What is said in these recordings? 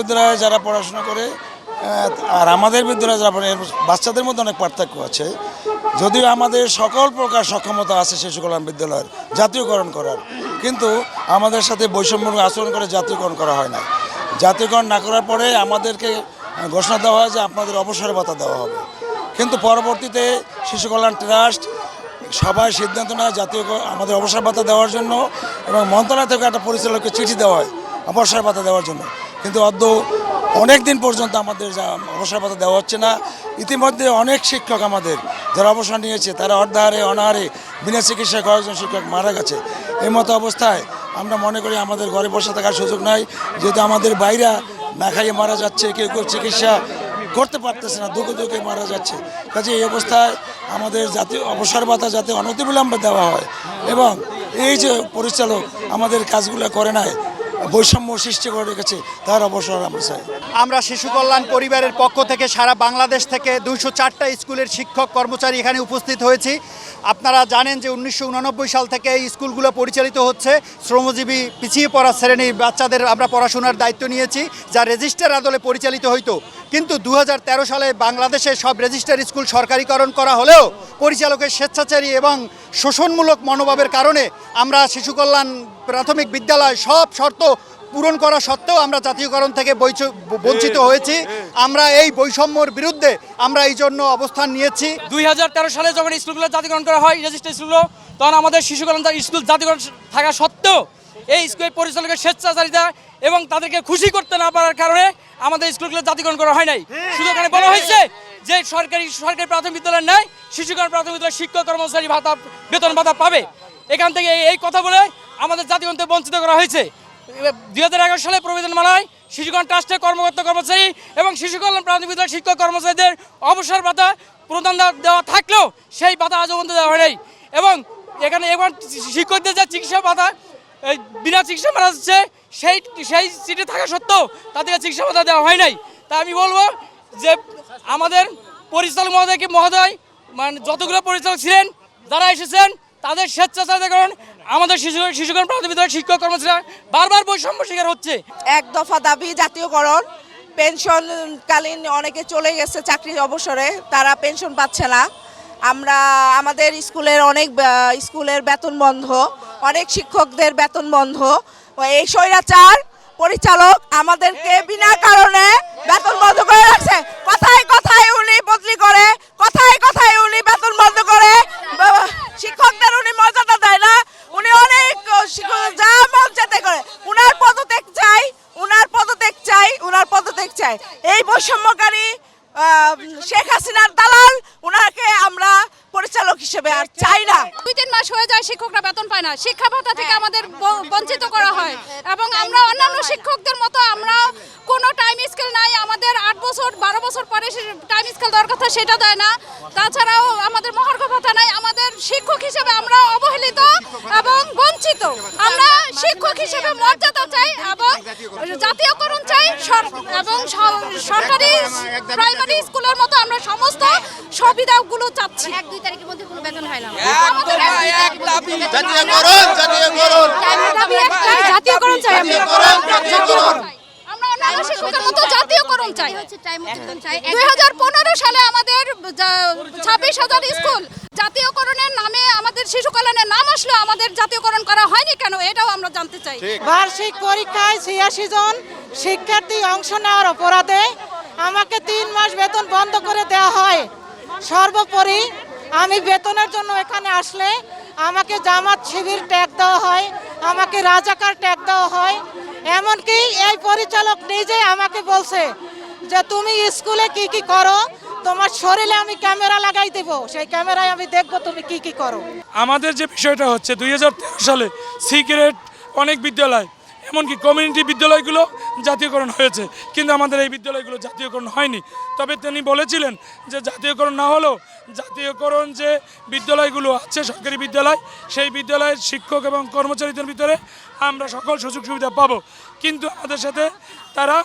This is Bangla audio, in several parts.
বিদ্যালয়ে যারা পড়াশোনা করে আর আমাদের বিদ্যালয়ে যারা পড়ে বাচ্চাদের মধ্যে অনেক পার্থক্য আছে। যদিও আমাদের সকল প্রকার সক্ষমতা আছে শিশু কল্যাণ বিদ্যালয়ের জাতীয়করণ করার, কিন্তু আমাদের সাথে বৈষম্য আচরণ করে জাতীয়করণ করা হয় না। জাতীয়করণ না করার পরে আমাদেরকে ঘোষণা দেওয়া হয় যে আপনাদের অবসর ভাতা দেওয়া হবে, কিন্তু পরবর্তীতে শিশু কল্যাণ ট্রাস্ট সবাই সিদ্ধান্ত নেয় জাতীয় আমাদের অবসর ভাতা দেওয়ার জন্য, এবং মন্ত্রণালয় থেকে একটা পরিচালককে চিঠি দেওয়া হয় অবসর ভাতা দেওয়ার জন্য, কিন্তু অনেক দিন পর্যন্ত আমাদের অবসর ভাতা দেওয়া হচ্ছে না। ইতিমধ্যে অনেক শিক্ষক আমাদের যারা অবসর নিয়েছে তারা অর্ধাহারে অনাহারে বিনা চিকিৎসায় কয়েকজন শিক্ষক মারা গেছে। এই মতো অবস্থায় আমরা মনে করি আমাদের ঘরে বসে থাকার সুযোগ নাই, যেহেতু আমাদের বাইরা না খাইয়ে মারা যাচ্ছে, কেউ কেউ চিকিৎসা করতে পারতেছে না, দুঃখে দুঃখে মারা যাচ্ছে। কাজে এই অবস্থায় আমাদের জাতীয় অবসর ভাতা যাতে অনতিবিলম্বে দেওয়া হয়, এবং এই যে পরিচালক আমাদের কাজগুলো করে নাই, বৈষম্য সৃষ্টি করে রেখেছে, তার অবসর আমরা চাই। আমরা শিশু কল্যাণ পরিবারের পক্ষ থেকে সারা বাংলাদেশ থেকে 204টা স্কুলের শিক্ষক কর্মচারী এখানে উপস্থিত হয়েছি। আপনারা জানেন যে 1989 সাল থেকে এই স্কুলগুলো পরিচালিত হচ্ছে। শ্রমজীবী পিছিয়ে পড়া শ্রেণীর বাচ্চাদের আমরা পড়াশোনার দায়িত্ব নিয়েছি, যা রেজিস্টার আদলে পরিচালিত হইতো। কিন্তু 2013 সালে বাংলাদেশে সব রেজিস্টার স্কুল সরকারিকরণ করা হলেও পরিচালকের স্বেচ্ছাচারী এবং শোষণমূলক মনোভাবের কারণে আমরা শিশু কল্যাণ প্রাথমিক বিদ্যালয় সব শর্ত পূরণ করা সত্ত্বেও আমরা জাতীয়করণ থেকে বঞ্চিত হয়েছি। আমরা এই বৈষম্যর বিরুদ্ধে আমরা এই জন্য অবস্থান নিয়েছি। 2013 সালে যখন স্কুলগুলো জাতীয়করণ করা হয়, রেজিস্টার স্কুলগুলো, তখন আমাদের শিশু কল্যাণ স্কুল জাতীয়করণ থাকা সত্ত্বেও এই স্কুলের পরিচালকের স্বেচ্ছাচারিতা এবং তাদেরকে খুশি করতে না পারার কারণে আমাদের স্কুলগুলো জাতীয়করণ করা হয় নাই। শুধু এখানে বলা হয়েছে যে সরকারি প্রাথমিক বিদ্যালয় নেয় শিশু কল্যাণ প্রাথমিক বিদ্যালয় শিক্ষক কর্মচারী ভাতা বেতন ভাতা পাবে। এখান থেকে এই কথা বলে আমাদের জাতীয়করণ থেকে বঞ্চিত করা হয়েছে। 2011 সালে প্রবেদনমালায় শিশু কল্যাণ ট্রাস্টের কর্মকর্তা কর্মচারী এবং শিশু কল্যাণ প্রাথমিক বিদ্যালয়ের শিক্ষক কর্মচারীদের অবসর ভাতা প্রদান দেওয়া থাকলেও সেই ভাতা আজও পর্যন্ত দেওয়া হয় নাই। এবং এখানে এবং শিক্ষকদের যে চিকিৎসা ভাতা বিনা চিকিৎসা মারা যাচ্ছে, সেই সিটে থাকা সত্ত্বেও তাদেরকে চিকিৎসা ভাতা দেওয়া হয় নাই। তা আমি বলবো যে আমাদের পরিচালক মহোদয় মানে যতগুলো পরিচালক ছিলেন যারা এসেছেন তাদের স্বেচ্ছাচারিতার কারণে আমাদের শিশু কল্যাণ প্রাথমিক বিদ্যালয়ের শিক্ষক কর্মচারীরা বারবার বৈষম্য শিকার হচ্ছে। এক দফা দাবি জাতীয়করণ। পেনশনকালীন অনেকে চলে গেছে চাকরির অবসরে, তারা পেনশন পাচ্ছে না। আমাদের স্কুলের বেতন বন্ধ, অনেক শিক্ষকদের বেতন বন্ধ। এই স্বৈরাচার পরিচালক আমাদেরকে বিনা কারণে বেতন বন্ধ করে রাখছে। কথায় কথায় উনি বদলি করে, কথায় কথায় উনি বেতন বন্ধ করে, শিক্ষকদের উনি মর্যাদা দেয় না। উনি অনেক যা মন চাইতে করে। উনার পদত্যাগ চাই, উনার পদত্যাগ চাই, উনার পদত্যাগ চাই। এই বৈষম্যকারী শেখ হাসিনার দালাল, উনাকে আমরা পরিচালক হিসেবে আর চাই না। 2-3 মাস হয়ে যায় শিক্ষকরা বেতন পায় না, শিক্ষা ভাতা থেকে আমাদের বঞ্চিত করা হয়। এবং আমরা অন্যান্য শিক্ষকদের মতো আমরা কোনো টাইম স্কেল নাই, আমাদের 8 বছর 12 বছর পরে টাইম স্কেল দেওয়ার কথা সেটা দেয় না। তাছাড়াও আমাদের মহার্ঘ ভাতা নাই। আমাদের শিক্ষক হিসেবে আমরা অবহেলিত এবং বঞ্চিত। আমরা শিক্ষক হিসেবে মর্যাদা চাই এবং জাতীয়করণ চাই, এবং সরকারি প্রাইমারি স্কুলের মতো আমরা সমস্ত সুবিধাগুলো চাচ্ছি। 1-2 তারিখের মধ্যে কোনো বেতন হয় না। জাতীয়করণ চাই, আমরা অন্যান্য শিক্ষকের মতো জাতীয়করণ চাই। 2015 সালে আমাদের 26,000 স্কুল জাতীয়করণের নামে আমাদের শিশু কল্যাণের নাম আসলেও আমাদের জাতীয়করণ করা হয়নি কেন, এটাও আমরা জানতে চাই। বার্ষিক পরীক্ষায় 86 জন শিক্ষার্থী অংশ নেওয়ার অপরাধে আমাকে 3 মাস বেতন বন্ধ করে দেওয়া হয়। সর্বোপরি আমি বেতনের জন্য এখানে আসলে আমাকে জামাত শিবির ট্যাগ দেওয়া হয়, আমাকে রাজাকার ট্যাগ দেওয়া হয়। এমনকি এই পরিচালক নিজে আমাকে বলছে যে তুমি স্কুলে কি কি করো, তোমার শরীরে আমি ক্যামেরা লাগাই দেব, সেই ক্যামেরায় আমি দেখব তুমি কি কি করো। আমাদের যে বিষয়টা হচ্ছে 2013 সালে সিক্রেট অনেক বিদ্যালয় এমনকি কমিউনিটি বিদ্যালয়গুলো জাতীয়করণ হয়েছে, কিন্তু আমাদের এই বিদ্যালয়গুলো জাতীয়করণ হয়নি। তবে তিনি বলেছিলেন যে জাতীয়করণ না হলেও জাতীয়করণ যে বিদ্যালয়গুলো আছে সরকারি বিদ্যালয়, সেই বিদ্যালয়ের শিক্ষক এবং কর্মচারীদের ভিতরে আমরা সকল সুযোগ সুবিধা পাবো। কিন্তু আমাদের সাথে তারা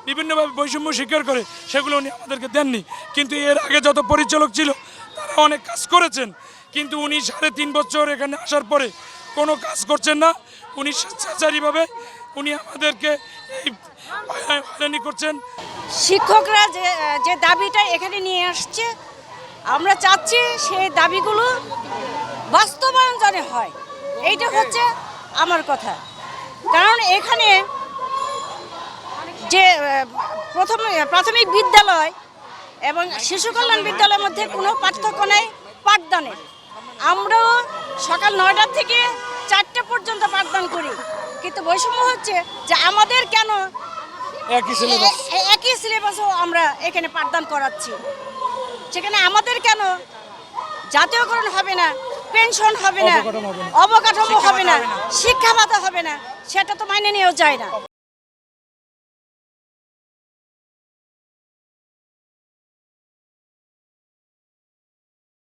বিভিন্নভাবে বৈষম্য স্বীকার করে সেগুলো উনি আমাদেরকে দেননি। কিন্তু এর আগে যত পরিচালক ছিল তারা অনেক কাজ করেছেন, কিন্তু উনি 3.5 বছর এখানে আসার পরে কোনো কাজ করছেন না। উনি স্বেচ্ছাচারীভাবে উনি আমাদেরকে এই হয়রানি করছেন। শিক্ষকরা যে দাবিটা এখানে নিয়ে আসছে, আমরা চাচ্ছি সেই দাবিগুলো বাস্তবায়ন যেন হয়, এইটা হচ্ছে আমার কথা। কারণ এখানে যে প্রাথমিক বিদ্যালয় এবং শিশু কল্যাণ বিদ্যালয়ের মধ্যে কোনো পার্থক্য নেই পাঠদানের। আমরাও সকাল 9টা থেকে 4টা পর্যন্ত পাঠদান করি, কিন্তু বৈষম্য হচ্ছে যে আমাদের কেন একই সিলেবাসও আমরা এখানে পাঠদান করাচ্ছি, সেখানে আমাদের কেন জাতীয়করণ হবে না, পেনশন হবে না, অবকাঠামো হবে না, শিক্ষা ভাতা হবে না, সেটা তো মাইনে নেওয়া যায় না।